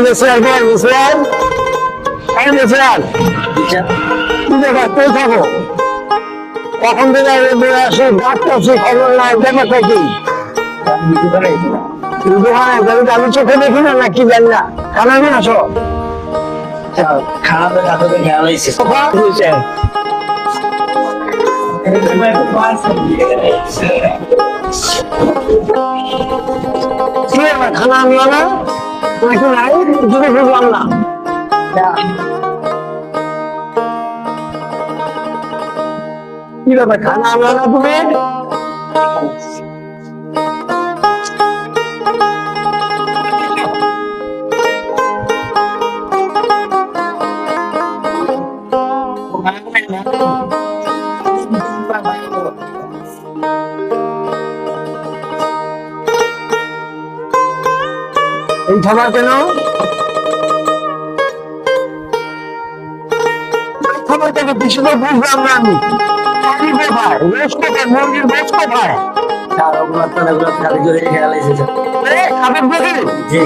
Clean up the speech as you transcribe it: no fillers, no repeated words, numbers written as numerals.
mister তুই থাকো কখন থেকে আসি ডাক্তার খবর নাই ব্যাপারটা কি আমি চোখে দেখি না কি জানি না খানা আসো খারাপের হাতে খেয়াল হয়েছে খানা আনলো না নাকি নাই দুটো বুঝলাম না কি ব্যাপার খানা আনলো না তুমি এই খাবার কেন খাবার থেকে বেশি করে বুঝলাম না আমি কোথায় রোজ কোথায় মুরগির রোজ কোথায় খেয়াল হয়েছে খাবার দেখি জি